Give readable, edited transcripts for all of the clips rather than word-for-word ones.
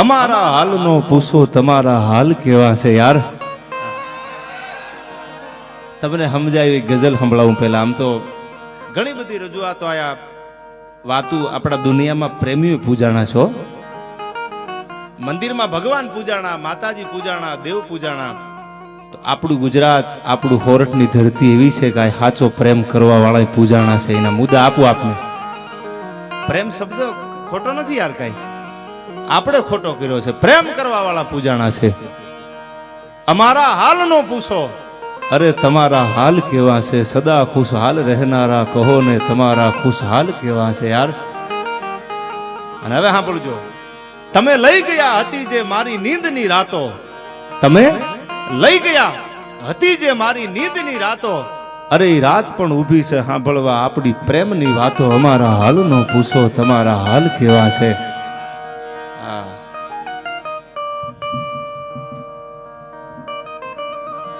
અમારા હાલનો પૂછો તમારા હાલ કેવા છે યાર. તમને સમજાય ગઝલ સંભળાવું પહેલા. આમ તો ઘણી બધી રજૂઆતો આયા વાતું આપણા દુનિયામાં પ્રેમીઓ પૂજાણા છો. મંદિરમાં ભગવાન પૂજાણા, માતાજી પૂજાણા, દેવ પૂજાણા. તો આપણું ગુજરાત, આપણું હોરઠની ધરતી એવી છે કે આ સાચો પ્રેમ કરવા વાળા પૂજાણા છે. એના મુદ્દા આપું આપને. પ્રેમ શબ્દ ખોટો નથી યાર, કઈ આપણે ખોટો કર્યો છે. પ્રેમ કરવા વાળા પૂજાણા છે. અમારા હાલનો પૂછો, અરે તમારા હાલ કેવા છે? સદા ખુશહાલ રહેનારા કહો ને તમારા ખુશહાલ કેવા છે યાર. અને હવે સાંભળજો, તમે લઈ ગયા હતી જે મારી નીંદની રાતો, તમે લઈ ગયા હતી જે મારી નીંદની રાતો, અરે એ રાત પણ ઊભી છે સાંભળવા આપણી પ્રેમની વાતો. અમારા હાલનો પૂછો તમારા હાલ કેવા છે.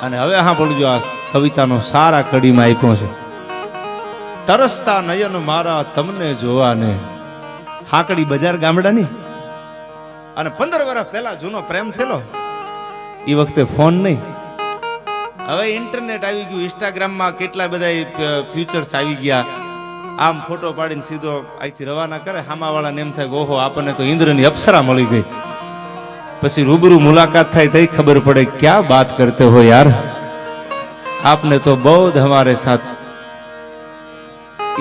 અને હવે સાંભળજો, આ કવિતાનો સારા કડીમાં આપ્યો છે. તરસતા નયન મારા તમને જોવાને. હાકડી બજાર ગામડાની. અને 15 વર્ષ પહેલા જૂનો પ્રેમ થયેલો. એ વખતે ફોન નહીં, હવે ઇન્ટરનેટ આવી ગયું. ઇન્સ્ટાગ્રામમાં કેટલા બધા ફ્યુચર્સ આવી ગયા. આમ ફોટો પાડીને સીધો અહીંથી રવાના કરે. હામાવાળાને એમ થાય કે ઓહો આપણને તો ઇન્દ્રની અપ્સરા મળી ગઈ. પછી રૂબરૂ મુલાકાત થાય તઈ ખબર પડે ક્યાં બાત કરતે હો યાર. આપને તો બહુત હમારે સાથ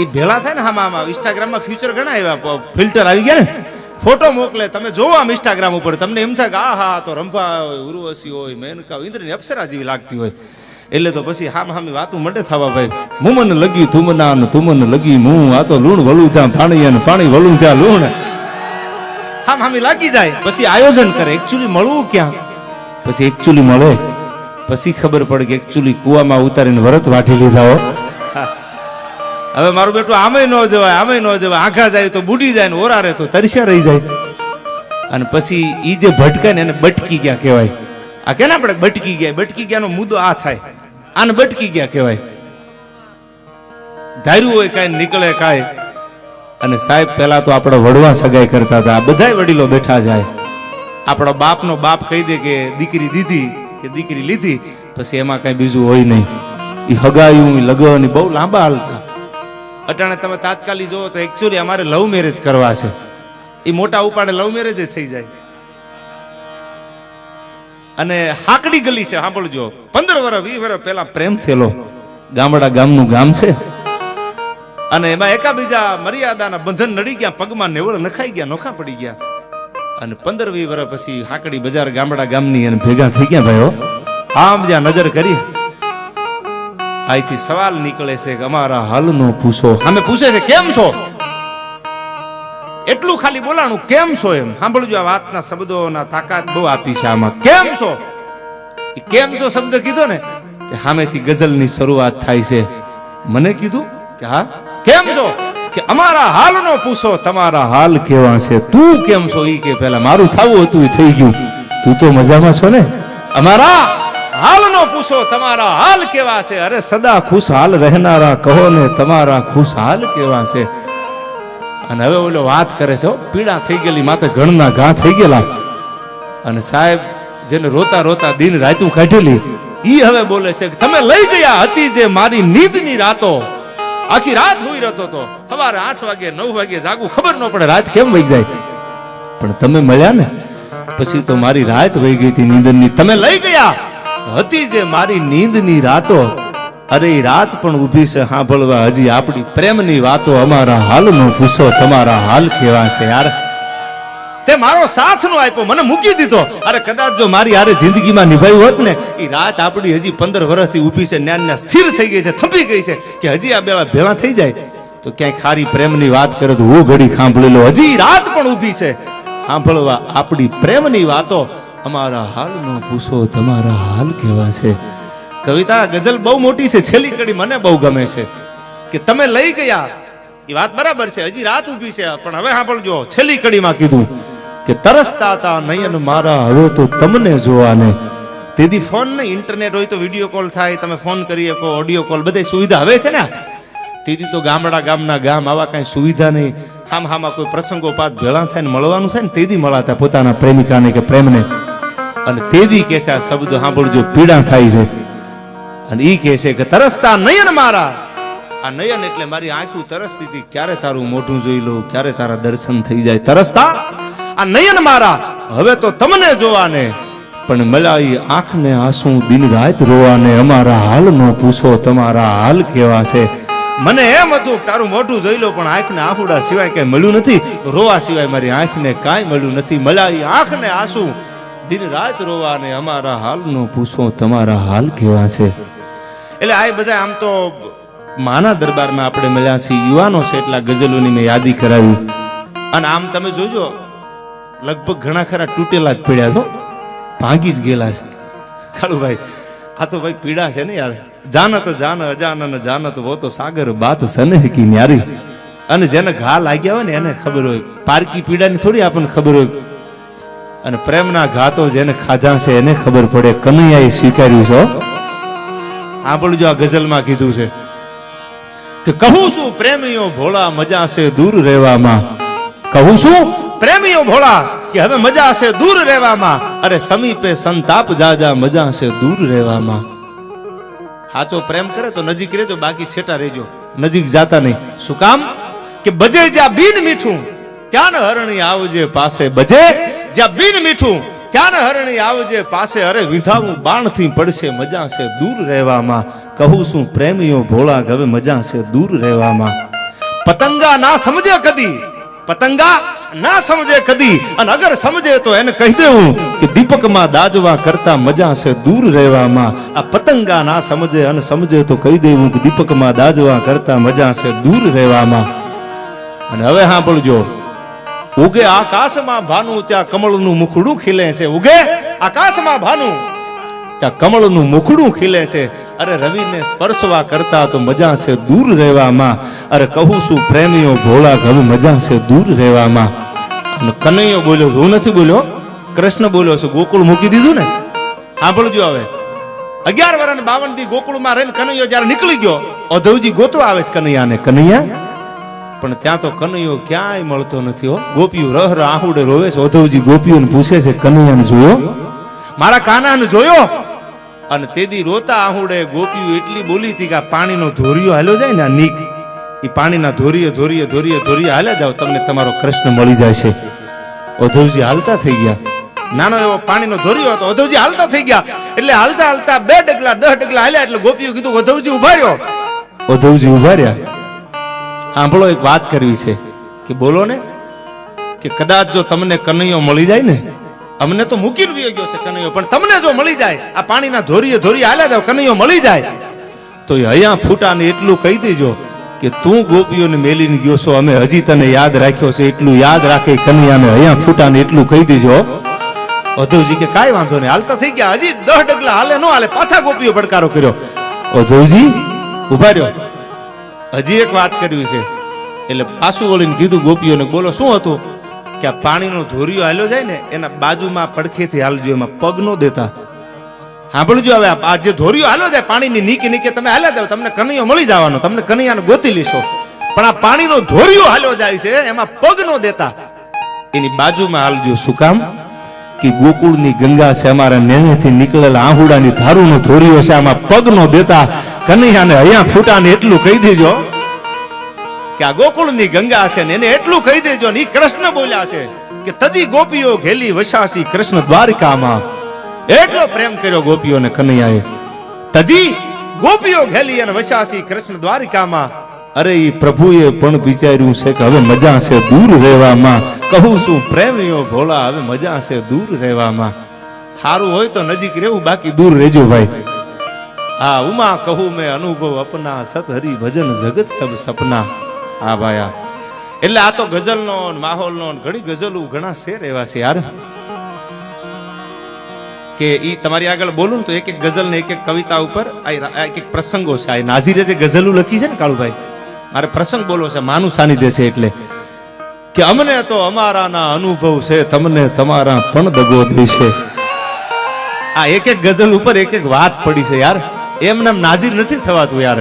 એ ભેળા થાય ને. હામાં ઇન્સ્ટાગ્રામમાં ફ્યુચર ઘણા આવ્યા, ફિલ્ટર આવી ગયા ને. ફોટો મોકલે, તમે જોવો આમ ઇન્સ્ટાગ્રામ ઉપર, તમને એમ થાય કે આ હા તો રંભા હોય, ઉર્વશી હોય, મેનકા હોય, ઇન્દ્રની અપ્સરા જેવી લાગતી હોય. એટલે તો પછી હામી વાતું મંડે થવા ભાઈ. હું મને લગી તું મના, તું મને લગી હું. આ તો લૂણ વળું ત્યાં પાણી અને પાણી વળું ત્યાં લૂણ. હામી લાગી જાય. પછી આયોજન કરે. એકચ્યુઅલી મળવું ક્યાં? પછી એકચ્યુઅલી મળે. પછી ખબર પડે કે એકચ્યુઅલી કુવામાં ઉતારીને વરત વાટી લીધા હો. હવે મારું બેટું આમે ન જવાય, આમે ન જવાય. આંખા જાય તો બુડી જાય ને ઓરા રહે તો તરસ્યા રહી જાય. અને પછી ઈ જે ભટકાય ને એને બટકી ગયા કહેવાય. આ કે ને આપણે બટકી ગયા. બટકી ગયાનો મુદ્દો આ થાય. આને બટકી ગયા કહેવાય. ધાર્યું હોય કાંઈ નીકળે કાંઈ. અને સાહેબ પહેલા તો આપણે વડવા સગાઈ કરતા હતા. આ બધાય વડીલો બેઠા જાય. આપણો બાપનો બાપ કહી દે કે દીકરી દીધી કે દીકરી લીધી, પછી એમાં કાંઈ બીજું હોય નહીં. એ હગાયું લગન બહુ લાંબા હાલતા. અટાણે તમે તાત્કાલિક જોવો તો એકચ્યુઅલી અમારે લવ મેરેજ કરવા છે. એ મોટા ઉપાડે લવ મેરેજ થઈ જાય. અને હાકડી ગલી છે, સાંભળજો. 15 વર્ષ 20 વર્ષ પહેલા પ્રેમ થયેલો. ગામડા ગામનું ગામ છે. અને એમાં એકાબીજા મર્યાદાના બંધન નડી ગયા, પગમાં નેવળ નખાઈ ગયા, નોખા પડી ગયા. અને 15-20 વર્ષ પછી હાકડી બજાર ગામડા ગામની અને ભેગા થઈ ગયા ભાઈઓ. આમ જ્યાં નજર કરી અહીંથી સવાલ નીકળે છે કે અમારા હાલનો પૂછો. અમે પૂછે છે કેમ છો? એટલું ખાલી બોલાણું કેમ છો એમ. સાંભળજો, આ વાતના શબ્દોના તાકાત બહુ આપી છે આમાં. કેમ છો? એ કેમ છો શબ્દ કીધો ને કે સામેથી ગઝલની શરૂઆત થાય છે. મને કીધું કે હા કેમ છો? કે અમારા હાલનો પૂછો તમારા હાલ કેવા છે. તું કેમ છો? ઈ કે પહેલા મારું થવું હતું એ થઈ ગયું. તું તો મજામાં છો ને? અમારા હાલનો પૂછો તમારા હાલ કેવા છે. અરે સદા ખુશહાલ રહેનારા કહો ને તમારા ખુશહાલ કેવા છે. અને હવે ઓલો વાત કરે છે, પીડા થઈ ગયેલી માથે ઘણના ઘા થઈ ગયેલા. અને સાહેબ જેને રોતા રોતા દિન રાતું કાઢેલી, ઈ હવે બોલે છે કે તમે લઈ ગયા હતી જે મારી નીંદની રાતો. આખી રાત હોઈ રહેતો તો, સવારે 8 વાગે 9 વાગે જાગું, ખબર ન પડે રાત કેમ વહી જાય. પણ તમે મળ્યા ને પછી તો મારી રાત વહી ગઈ હતી નીંદની. તમે લઈ ગયા હતી જે મારી નીંદની રાતો, અરે એ રાત પણ ઊભી છે સાંભળવા હજી આપણી પ્રેમની વાતો. અમારા હાલનો પૂછો તમારા હાલ કેવા છે યાર. તે મારો સાથ નો આપ્યો, મને મૂકી દીધો. અરે કદાચ જો મારી હારે જિંદગીમાં નિભાવ્યું હોત ને, એ રાત આપણી હજી 15 વર્ષથી ઊભી છે, ન્યા સ્થિર થઈ ગઈ છે, થંભી ગઈ છે કે હજી આ બેલા ભેળા થઈ જાય તો ક્યાંય ખારી પ્રેમની વાત કરે તો હું ઘડી સાંભળી લો. હજી રાત પણ ઊભી છે સાંભળવા આપણી પ્રેમની વાતો. અમારા હાલનો પૂછો તમારા હાલ કેવા છે. કવિતા ગઝલ બહુ મોટી છે. છેલ્લી કડી મને બહુ ગમે છે કે તમે લઈ ગયા. એ વાત બરાબર છે, હજી રાત ઊભી છે. પણ હવે સાંભળજો, છેલ્લી કડીમાં કીધું કે તરસતા હતા નયન મારા હવે તો તમને જોવાને. તેથી ફોન નહીં, ઇન્ટરનેટ હોય તો વિડીયો કોલ થાય, તમે ફોન કરી શકો, ઓડિયો કોલ, બધી સુવિધા હવે છે ને. તેથી તો ગામડા ગામના ગામ આવા કઈ સુવિધા નહીં. હામાં કોઈ પ્રસંગોપાત ભેળા થાય ને મળવાનું થાય ને તેદી મળાતા પોતાના પ્રેમિકાને કે પ્રેમને, અને તેદી કે છે આ શબ્દ સાંભળજો, પીડા થાય છે. અને ઈ કહે છે કે તરસતા નયન મારા, આ નયન એટલે મારી આંખું તરસતી હતી, ક્યારે તારું મોઢું જોઈ લઉં, ક્યારે તારા દર્શન થઈ જાય. તરસતા આ નયન મારા હવે તો તમને જોવાને, પણ મળ્યા આંખને આંસુ દિન રાત રોવાને. અમારા હાલ નો પૂછો, તમારા હાલ કેવા છે. મને એમ હતું તારું મોઢું જોઈ લો, પણ આંખને આંખુડા સિવાય કઈ મળ્યું નથી, રોવા સિવાય મારી આંખને કાંઈ મળ્યું નથી. મળ્યા આંખને આંસુ દિન રાત રોવાને, અમારા હાલ નો પૂછો, તમારા હાલ કેવા છે. એટલે આ બધા આમ તો માના દરબારમાં આપણે મળ્યા છીએ, યુવાનો છે, એટલા ગઝલોની મેં યાદી કરાવી. અને આમ તમે જોજો લગભગ ઘણા ખરા તૂટેલા જ પડ્યા છો, ભાંગી જ ગયેલા છે. કાળુભાઈ આ તો ભાઈ પીડા છે ને યાર. જાનત જાન અજાનન જાનત વો તો સાગર બાત સનેહ કી ન્યારી. અને જેને ઘા લાગ્યા હોય ને એને ખબર હોય, પારકી પીડાની થોડી આપણને ખબર હોય. અને પ્રેમના ઘા તો જેને ખાધા છે એને ખબર પડે. કનૈયાએ સ્વીકાર્યું છે. સાંભળજો આ ગઝલમાં કીધું છે કે કહું છું પ્રેમીઓ ભોળા મજા છે દૂર રહેવામાં. કહું છું પ્રેમીઓ ભોળા કે હવે મજા છે દૂર રહેવામાં. અરે સમીપે સંતાપ જાજા મજા છે દૂર રહેવામાં. સાચો પ્રેમ કરે તો નજીક રહેજો, બાકી છેટા રહેજો, નજીક જાતા નહીં. શું કામ? કે બજે જ્યાં બીન મીઠું ત્યાં હરણી આવજે પાસે. બજે જ્યાં બીન મીઠું ત્યાં હરણી આવજે પાસે. અરે વિંધાવું બાણથી પડશે મજા છે દૂર રહેવામાં. કહું છું પ્રેમીઓ ભોળા હવે મજા છે દૂર રહેવામાં. પતંગા ના સમજે કદી, પતંગા ના સમજે કદી, અને અગર સમજે તો એને કહી દેવું કે દીપકમાં દાજવા કરતા મજા છે દૂર રહેવામાં. આ પતંગા ના સમજે અને સમજે તો કહી દેવું કે દીપકમાં દાજવા કરતા મજા છે દૂર રહેવામાં. અને હવે સાંભળજો, ઉગે આકાશમાં ભાનું ત્યાં કમળનું મુખડું ખીલે છે. ઉગે આકાશમાં ભાનું ત્યાં કમળનું મુખડું ખીલે છે. અરે રવિને સ્પર્શવા કરતા તો મજા છે દૂર રહેવામાં. અરે કહું છું પ્રેમીઓ ભોળા હવે મજા છે દૂર રહેવામાં. અને કનૈયો બોલ્યો છે, હું નથી બોલ્યો, કૃષ્ણ બોલ્યો છે. ગોકુળ મૂકી દીધું ને. સાંભળજો હવે 11 વર્ષ 52 દી ગોકુળમાં રહીને કનૈયો જયારે નીકળી ગયો, ઉદ્ધવજી ગોતવા આવે છે કનૈયાને. કનૈયા પણ ત્યાં તો કનૈયો ક્યાંય મળતો નથી. હો, ગોપીઓ રહ રહ આહુડે રોવે છે. ઉદ્ધવજી ગોપીઓને પૂછે છે કનૈયાને જોયો, મારા કાનાને જોયો? અને તેદી રોતા આહુડે ગોપીઓ એટલી બોલી હતી કે આ પાણીનો ધોરિયો હાલ્યો જાય ને, આ નીક એ પાણીના ધોરિયે ધોરિયે ધોરિયે ધોરિયે હાલ્યા જાવ, તમને તમારો કૃષ્ણ મળી જાય છે. ઉદ્ધવજી હાલતા થઈ ગયા. નાનો એવો પાણીનો ધોરિયો હતો. ઉદ્ધવજી હાલતા થઈ ગયા. એટલે હાલતા હાલતા 2 ડગલા 10 ડગલા હાલ્યા. એટલે ગોપીઓ કીધું ઉદ્ધવજી ઉભા રહ્યો. ઉદ્ધવજી ઉભા રહ્યા. સાંભળો, એક વાત કરવી છે કે બોલો ને, કે કદાચ જો તમને કનૈયો મળી જાય ને, અમને તો મૂકી ગયો છે કનૈયો, પણ તમને જો મળી જાય, આ પાણીના ધોરીએ ધોરીએ હાલ્યા જાવ, કનૈયો મળી જાય, તો અહીંયા ફૂટાને એટલું કહી દેજો કે તું ગોપીઓને મેલીને ગયો છો, અમે હજી તને યાદ રાખ્યો છે. એટલું યાદ રાખે કનૈયાને અહીંયા ફૂટાને એટલું કહી દેજો. ઉદ્ધવજી કે કાંઈ વાંધો નહીં. હાલતા થઈ ગયા. હજી 10 ડગલા હાલે ન હાલે, પાછા ગોપીઓ પડકારો કર્યો. ઉદ્ધવજી ઉભા રહ્યો. હજી એક વાત કરવી છે. એટલે પાછું વળીને કીધું ગોપીઓને, બોલો શું હતું? કે આ પાણીનો ધોરિયો હાલ્યો જાય ને એના બાજુમાં પડખેથી હાલજો, એમાં પગ નો દેતા. સાંભળજો હવે, આ જે ધોરિયો હાલ્યો જાય પાણીની નીકે નીકે તમે હાલ્યા જાવ, તમને કનૈયો મળી જવાનો, તમને કનૈયાને ગોતી લેશો. પણ આ પાણીનો ધોરિયો હાલ્યો જાય છે એમાં પગ નો દેતા, એની બાજુમાં હાલજો. શું કામ? કે ગોકુળની ગંગા છે, અમારા નેણેથી નીકળેલા આહુડાની ધારુનો ધોરિયો છે, આમાં પગ નો દેતા. કનૈયાને અહીંયા ફૂટાને એટલું કહી દેજો કે આ ગોકુળની ગંગા છે ને એને એટલું કહી દેજો. ને કૃષ્ણ બોલ્યા છે કે તજી ગોપીઓ ઘેલી વસાસી કૃષ્ણ દ્વારિકામાં. એટલો પ્રેમ કર્યો ગોપીઓને કનૈયાએ. તજી ગોપીઓ ઘેલી અને વસાસી કૃષ્ણ દ્વારિકામાં. અરે એ પ્રભુએ પણ વિચાર્યું છે કે હવે મજા છે દૂર રહેવામાં. કહું છું પ્રેમીઓ ભોળા હવે મજા છે દૂર રહેવામાં. સારું હોય તો નજીક રહેવું, બાકી દૂર રહેજો ભાઈ. હા, ઉમા કહું મેં અનુભવ અપના, સત હરી ભજન જગત સબ સપના. હા ભાઈ, એટલે આ તો ગઝલનો માહોલનો ઘણી ગઝલો ઘણા શેર એવા છે યાર, કે ઈ તમારી આગળ બોલું ને તો એક એક ગઝલ ને એક એક કવિતા ઉપર એક એક પ્રસંગો છે. આ નાઝીરે જે ગઝલો લખી છે ને કાળુભાઈ, મારે પ્રસંગ બોલો છે, માનું સાનિધ્ય છે. એટલે કે અમને તો અમારાના અનુભવ છે, તમને તમારા પણ દગો દેશે. આ એક એક ગઝલ ઉપર એક એક વાત પડી છે યાર. એમને નાઝીર નથી થવાતું યાર.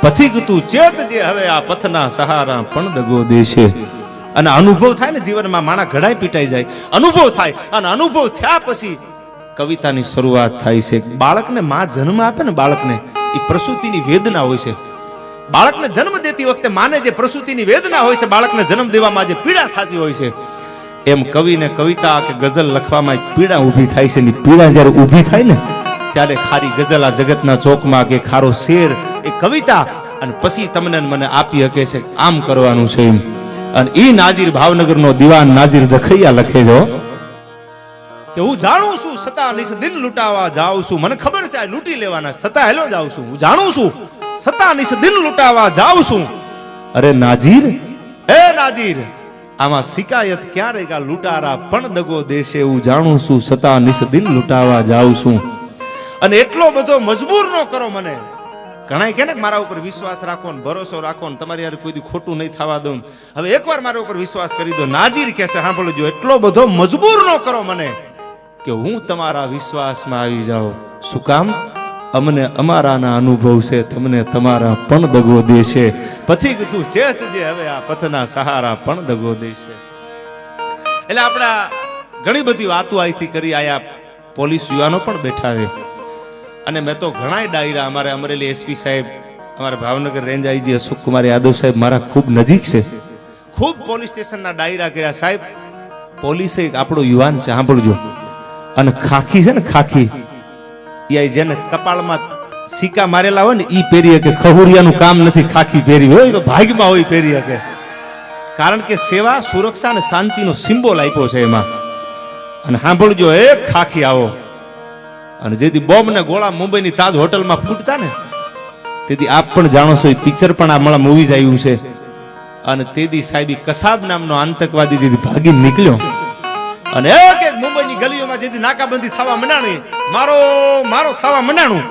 પથિક તું ચેત જે હવે આ પથના સહારા પણ દગો દેશે. અને અનુભવ થાય ને જીવનમાં માણા ઘડાય પીટાઈ જાય, અનુભવ થાય અને અનુભવ થયા પછી કવિતાની શરૂઆત થાય છે. બાળકને માં જન્મ આપે ને, બાળકને એ પ્રસૂતિની વેદના હોય છે. બાળકને જન્મ દેતી વખતે માને જે પ્રસૂતિની વેદના હોય છે, બાળકને જન્મ દેવામાં જે પીડા થતી હોય છે, એમ કવિને કવિતા કે ગઝલ લખવામાં પીડા ઊભી થાય છે. ની પીડા જ્યારે ઊભી થાય ને ત્યારે ખારી ગઝલ આ જગતના ચોકમાં કે ખારો શેર એ કવિતા અને પછી તમને મને આપી શકે છે આમ કરવાનું છે એમ. અને ઈ નાજીર ભાવનગરનો દીવાન નાજીર દખૈયા લખે જો કે હું જાણું છું છતાં નિસ દિન લૂંટાવા જાઉં છું, મને ખબર છે આ લૂંટી લેવાના છતાં હેલો જાઉં છું. હું જાણું છું છતાં નિસ દિન લૂંટાવા જાઉં છું. અરે નાજીર, એ નાજીર, આમાં શિકાયત ક્યારે કા લૂંટારા પણ દગો દેશે. હું જાણું છું છતાં નિસ દિન લૂંટાવા જાઉં છું. અને એટલો બધો મજબૂર ન કરો મને. ઘણા કે ને મારા ઉપર વિશ્વાસ રાખો ને ભરોસો રાખો ને તમારી યાર કોઈ દી ખોટું નહીં થવા દઉં. હવે એકવાર મારા ઉપર વિશ્વાસ કરી દો. નાજીર કહેશે સાંભળજો, એટલો બધો મજબૂર ન કરો મને કે હું તમારા વિશ્વાસમાં આવી જાઉં. શું કામ? અમને અમારાના અનુભવ છે, તમને તમારા પણ દગો દેશે. પછી કીધું ચેતજે હવે આ પથના સહારા પણ દગો દેશે. એટલે આપણા ઘણી બધી વાતો અહીંથી કરી. આયા પોલીસ યુવાનો પણ બેઠા છે અને મેં તો ઘણા ડાયરા અમારે અમરેલી એસપી સાહેબ, અમારા ભાવનગર રેન્જ આઈજી અશોક કુમાર યાદવ સાહેબ મારા ખૂબ નજીક છે. ખૂબ પોલીસ સ્ટેશનના ડાયરા કર્યા. સાહેબ પોલીસ એક આપણો યુવાન છે, સાંભળજો. અને ખાખી છે ને, ખાખી એ જેને કપાળમાં સિક્કા મારેલા હોય ને ઈ પહેરી કે ખહુરિયાનું કામ નથી. ખાખી પહેરી હોય તો ભાગમાં હોય પહેરી કે, કારણ કે સેવા, સુરક્ષા અને શાંતિનો સિમ્બોલ આપ્યો છે એમાં. અને સાંભળજો, એ ખાખી આવો. અને જેથી બોમ્બ ને ગોળા મુંબઈની તાજ હોટલમાં ફૂટતા ને તેથી આપ પણ જાણો છો, એ પિક્ચર પણ આ મળા મૂવી જ આવ્યું છે. અને તેદી સાહેબી કસાબ નામનો આતંકવાદી જેથી ભાગી નીકળ્યો અને એક એક મુંબઈની ગલીઓમાં જેથી નાકાબંધી થવા મંડાણી, મારો મારો થવા મંડાણું.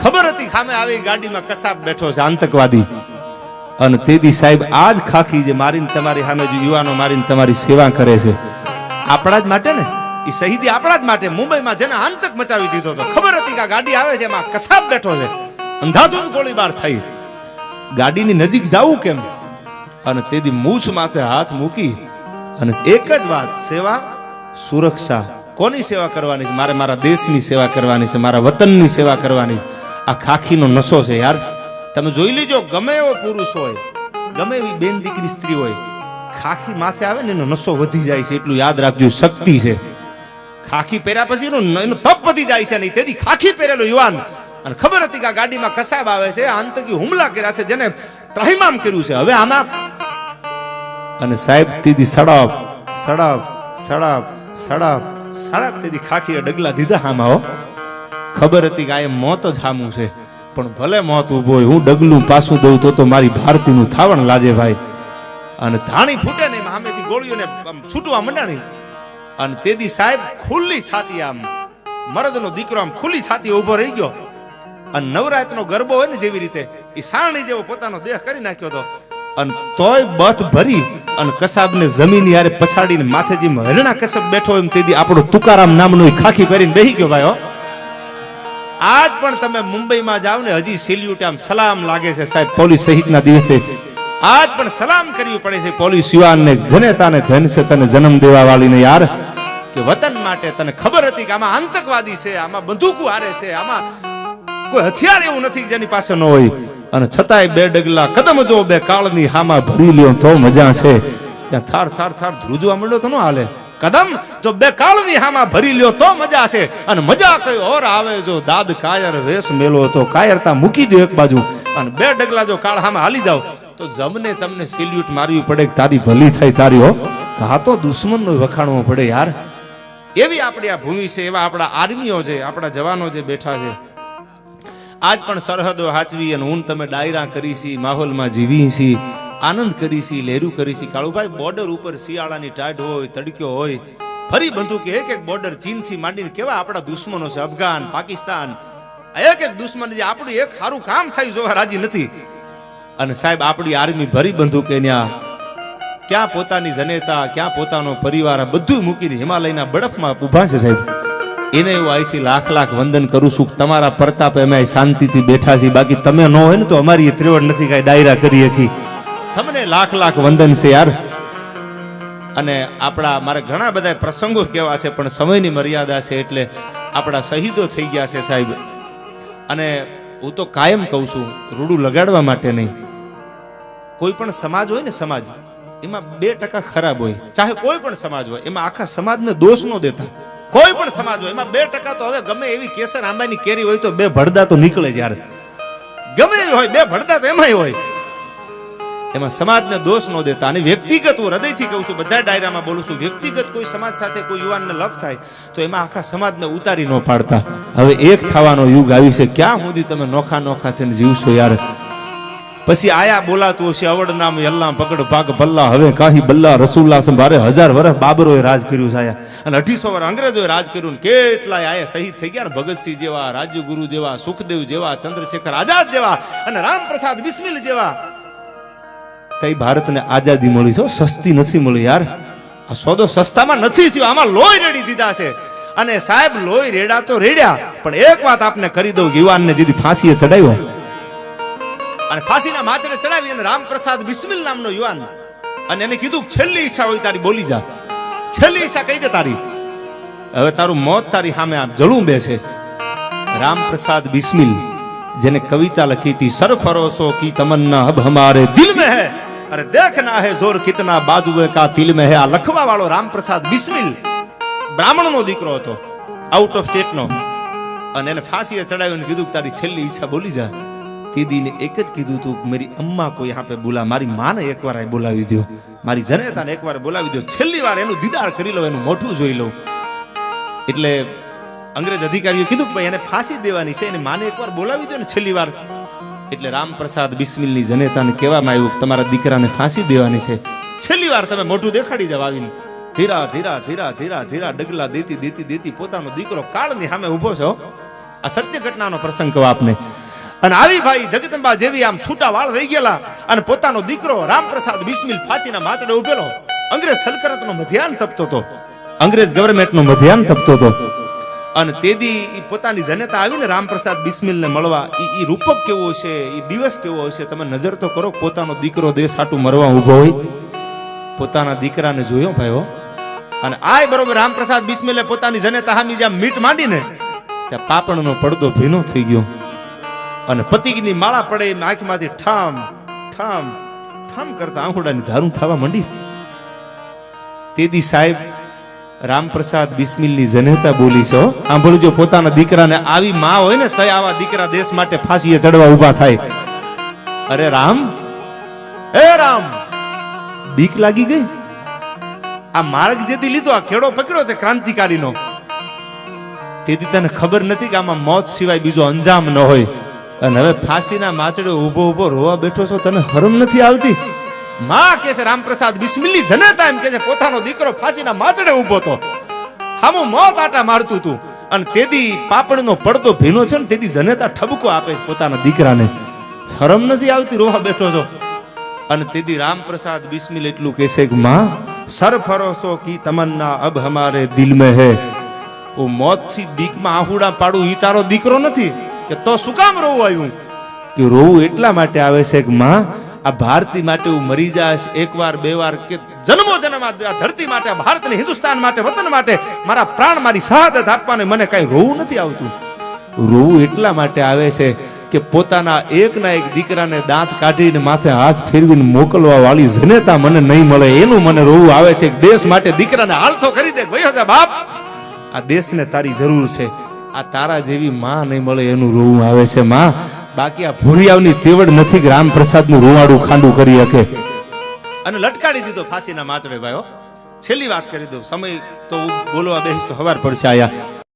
ખબર હતી સામે આવી ગાડીમાં કસાબ બેઠો છે આતંકવાદી. અને તેદી સાહેબ આજ ખાખી જે મારીને તમારી સામે જે યુવાનો મારીને તમારી સેવા કરે છે, આપણા જ માટે ને, એ શહીદી આપણા જ માટે. મુંબઈમાં જેને આતંક મચાવી દીધો હતો, ખબર હતી કે આ ગાડી આવે છે એમાં કસાબ બેઠો છે, અંધાધૂંધ ગોળીબાર થઈ. ગાડીની નજીક જાવું કેમ? અને તેદી મૂછ માથે હાથ મૂકી અને એક જ વાત, સેવા, સુરક્ષા. કોની સેવા કરવાની છે? મારે મારા દેશની સેવા કરવાની છે, મારા વતનની સેવા કરવાની છે. આ ખાખીનો નશો છે યાર. તમે જોઈ લેજો, ગમે એવો પુરુષ હોય, ગમે એવી બેન દીકરી સ્ત્રી હોય, ખાખી માથે આવે ને એનો નશો વધી જાય છે. એટલું યાદ રાખજો, શક્તિ છે. ખાખી પહેર્યા પછી એનું તપ વધી જાય છે. નહીં તેથી ખાખી પહેરેલો યુવાન, અને ખબર હતી કે આ ગાડીમાં કસાબ આવે છે, આતંકી હુમલા કર્યા છે, જેને ત્રાહિમામ કર્યું છે. હવે આમાં અને સાહેબ તેથી સડપ સડપ સડપ સડપ સડપ તેથી ખાખીએ ડગલા દીધા હામાં. હો, ખબર હતી કે આ મોત જ હામું છે, પણ ભલે મોત ઉભો હોય, હું ડગલું પાછું દઉં તો મારી ભારતીનું થાવણ લાજે ભાઈ. અને ધાણી ફૂટે ને સામેથી ગોળીઓને છૂટવા મંડાણી. અને તેદી સાહેબ ખુલ્લી છાતી, આમ મરદનો દીકરો આમ ખુલ્લી છાતી ઉભો રહી ગયો. અને નવરાત્રનો ગરબો હોય ને જેવી રીતે એ સારણી જેવો પોતાનો દેહ કરી નાખ્યો હતો. અને તોય બથ ભરી અને કસાબને જમીન યારે પછાડીને માથે જેમ હરણા કસબ બેઠો એમ તેદી આપણો તુકારામ નામનો ખાખી પહેરીને બેહી ગયો ભાઈ. આજ પણ તમે મુંબઈમાં જાવ ને હજી સેલ્યુટ આમ સલામ લાગે છે સાહેબ. પોલીસ સહિતના દિવસે આજ પણ સલામ કરવી પડે છે પોલીસ યુવાનને. જનેતાને ધન છે તને જન્મ દેવા વાળીને યાર, કે વતન માટે તને ખબર હતી કે આમાં આતંકવાદી છે, આમાં બંદૂકો હારે છે, આમાં કોઈ હથિયાર એવું નથી જેની પાસે ન હોય. અને છતાંય બે ડગલા કદમ જો બે કાળની હામાં ભરી લ્યો તો મજા છે. ત્યાં થાર થાર થાર ધ્રુજવા માંડ્યો તો ન હાલે. કદમ જો બે કાળની હામાં ભરી લ્યો તો મજા છે. અને મજા કઈ ઓર આવે જો દાદ કાયર વેશ મેલો તો કાયરતા મૂકી દો એક બાજુ. અને બે ડગલા જો કાળ હામાં હાલી જાવ તો જમને તમને સેલ્યુટ મારવી પડે કે તારી ભલી થાય તારી. હો, કા તો દુશ્મનનો વખાણવો પડે યાર. એવી આપણી આ ભૂમિ છે, એવા આપણા આર્મીઓ છે, આપણા જવાનો જે બેઠા છે. આજ પણ સરહદો હાચવી અને હું તમે ડાયરા કરી છી, માહોલમાં જીવી છી, આનંદ કરી છી, લહેરું કરી છી. કાળુભાઈ, બોર્ડર ઉપર શિયાળાની ટાઢ હોય, તડક્યો હોય, ફરી બંદૂક એક એક બોર્ડર ચીનથી માંડીને કેવા આપણા દુશ્મનો છે, અફઘાન, પાકિસ્તાન, એક એક દુશ્મન જે આપણું એક સારું કામ થાય જોવા રાજી નથી. અને સાહેબ આપણી આર્મી ભરી બંદૂકે ત્યાં ક્યાં પોતાની જનેતા, ક્યાં પોતાનો પરિવાર, બધું મૂકીને હિમાલયના બરફમાં ઊભા છે સાહેબ. એને હું અહીંથી લાખ લાખ વંદન કરું છું. તમારા પ્રતાપે અમે શાંતિથી બેઠા છીએ. બાકી તમે ન હોય ને તો અમારી ત્રેવડ નથી કાંઈ ડાયરા કરી શકી. તમને લાખ લાખ વંદન છે યાર. અને આપણા મારે ઘણા બધા પ્રસંગો કહેવા છે, પણ સમયની મર્યાદા છે, એટલે આપણા શહીદો થઈ ગયા છે સાહેબ. અને હું તો કાયમ કહું છું, રૂડું લગાડવા માટે નહીં. કોઈ પણ સમાજ હોય ને, સમાજ એમાં 2% ખરાબ હોય, ચાહે કોઈ પણ સમાજ હોય, એમાં આખા સમાજને દોષ ન દેતા. કોઈ પણ સમાજ હોય એમાં 2% તો હવે ગમે એવી કેસર આંબાની કેરી હોય તો 2 ભડદા તો નીકળે જ યાર. ગમે એવી હોય 2 ભડદા તો એમાંય હોય. એમાં સમાજને દોષ ન દેતા. અને વ્યક્તિગત હું હૃદયથી કહું છું, બધા ડાયરામાં બોલું છું, વ્યક્તિગત કોઈ સમાજ સાથે કોઈ યુવાનને લફ થાય તો એમાં આખા સમાજને ઉતારી ન પાડતા. હવે એક થવાનો યુગ આવી છે. ક્યાં સુધી તમે નોખા નોખા થઈને જીવશો યાર? પછી આયા બોલાતું હશે અવડ નામ અલ્લાહ પકડ ભાગ ભલ્લા, હવે કાહી બલ્લા રસુલ્લા સંભારે. 1000 વર્ષ બાબરોએ રાજ કર્યું છે અને 2800 વર્ષ અંગ્રેજોએ રાજ કર્યું. કેટલાય આયા શહીદ થઈ ગયા. ભગતસિંહ જેવા, રાજ્યગુરુ જેવા, સુખદેવ જેવા, ચંદ્રશેખર આઝાદ જેવા અને રામપ્રસાદ બિસ્મિલ જેવા. તઈ ભારતને આઝાદી મળી છે, સસ્તી નથી મળી યાર. આ સોદો સસ્તામાં નથી થયો, આમાં લોહી રેડી દીધા છે. અને સાહેબ લોહી રેડા તો રેડ્યા, પણ એક વાત આપને કરી દઉં, યુવાનને જેથી ફાંસીએ ચડાવ્યો અને ફાંસીના માચડે ચડાવી અને રામપ્રસાદ બિસ્મિલ નામનો યુવાન, અને એને કીધું છેલ્લી ઈચ્છા હોય તારી બોલી જા, છેલ્લી ઈચ્છા કહી દે તારી, હવે તારું મોત તારી સામે આમ જળું બેસે. રામપ્રસાદ બિસ્મિલ જેને કવિતા લખી थी, सरफरोशों की तमन्ना अब हमारे दिल में है, अरे देखना है जोर कितना बाजुए का तिल में है. આ લખવા વાળો રામપ્રસાદ બિસ્મિલ બ્રાહ્મણનો દીકરો હતો, આઉટ ઓફ સ્ટેટ નો, અને એને ફાંસીએ ચડાવ્યો, કીધું તારી છેલ્લી ઈચ્છા બોલી જા. દીદીને એક જ કીધું તું કે મેરી અમ્મા કો યહાં પે બોલા, મારી માને એકવાર આ બોલાવી દો, મારી જનેતાને એકવાર બોલાવી દો, છેલ્લી વાર એનું દીદાર કરી લો, એનું મોઢું જોઈ લો. એટલે અંગ્રેજ અધિકારીઓ કીધું કે ભાઈ એને ફાંસી દેવાની છે, એને માને એકવાર બોલાવી દો ને છેલ્લી વાર. એટલે રામપ્રસાદ બિસ્મિલની જનેતાને કહેવામાં આવ્યું કે તમારા દીકરાને ફાંસી દેવાની છે, છેલ્લી વાર તમે મોઢું દેખાડી જાવ આવીને. ધીરા ધીરા ધીરા ધીરા ધીરા ડગલા દેતી દેતી દેતી પોતાનો દીકરો કાળની સામે ઊભો છે. આ સત્ય ઘટનાનો પ્રસંગ કહો આપને. અને આવી ભાઈ જગદંબા જેવી આમ છૂટા વાળ રહી ગયેલા અને પોતાનો દીકરો રામપ્રસાદ બિસ્મિલ ફાંસીના માચડે ઉભેલો. અંગ્રેજ સલ્તનતનો મધ્યાન તપતો હતો, અંગ્રેજ ગવર્નમેન્ટનો મધ્યાન તપતો હતો. અને તેદી પોતાની જનતા આવીને રામપ્રસાદ બિસ્મિલને મળવા, ઈ રૂપક કેવો છે, ઈ દિવસ કેવો હશે, તમે નજર તો કરો. પોતાનો દીકરો દેશ હાટું મરવા ઊભો હોય, પોતાના દીકરાને જોયો ભાઈઓ. અને આય બરોબર રામપ્રસાદ બિસ્મિલે પોતાની જનતા હામી જ્યાં મીટ માંડીને ત્યાં પાપણનો પડદો ભીનો થઈ ગયો અને પતિની માળા પડે એમ આંખમાંથી ઠામ ઠામ ઠામ કરતા આંખોડાની ધારું થવા માંડી. તેદી સાહેબ રામપ્રસાદ બિસ્મિલની જનેતા બોલી છે, સાંભળજો. પોતાના દીકરાને આવી માં હોય ને તય આવા દીકરા દેશ માટે ફાંસીએ ચડવા ઊભા થાય. અરે રામ, એ રામ, બીક લાગી ગઈ. આ માર્ગ જેથી લીધો, આ ખેડો પકડ્યો તે ક્રાંતિકારીનો, તેથી તને ખબર નથી કે આમાં મોત સિવાય બીજો અંજામ ન હોય. અને હવે ફાંસીના માચડે ઊભો ઊભો રોવા બેઠો છો, તને શરમ નથી આવતી? માં કે છે રામપ્રસાદ બિસ્મિલની જનતા એમ કે છે પોતાનો દીકરો ફાંસીના માચડે ઊભો તો, હામું મોત આટા મારતું તું. અને તેદી પાપણનો પડદો ભીનો છે ને તેદી જનતા ઠબકો આપે છે પોતાના દીકરાને. શરમ નથી આવતી? રોવા બેઠો છો. અને તેદી રામપ્રસાદ બિસ્મિલ એટલું કહે છે કે માં, સરફરોશો કી તમન્ના અબ હમારે દિલ में है. ઓ મોતથી બીકમાં આહુડા પાડું ઈ તારો દીકરો નથી કે તો શું કામ રોવું આવ્યું? કે રોવું એટલા માટે આવે છે કે માં, આ ભારતી માટે હું મરી જાશ એકવાર બે વાર કે જન્મો જન્મ આ ધરતી માટે, ભારતને હિન્દુસ્તાન માટે, વતન માટે મારા પ્રાણ, મારી શહાદત આપવાને મને કઈ રોવું નથી આવતું. રોવું એટલા માટે આવે છે કે પોતાના એકના એક દીકરાને દાંત કાઢીને માથે હાથ ફેરવીને મોકલવા વાળી જનેતા મને નહીં મળે, એનું મને રોવું આવે છે. દેશ માટે દીકરાને હાલતો કરી દે, ભાઈ હજા બાપ, આ દેશને તારી જરૂર છે, આ તારા જેવી માં નહીં મળે એનું રોવું આવે છે માં. બાકી આ ભૂરિયાવની તેવડ નથી કે રામપ્રસાદનું રૂવાડું ખાંડું કરી શકે. અને લટકાડી દીધો ફાંસીના માચડે ભાઈઓ. છેલ્લી વાત કરી દઉં, સમય તો બોલવા બેસ તો હવાર પડશે આયા.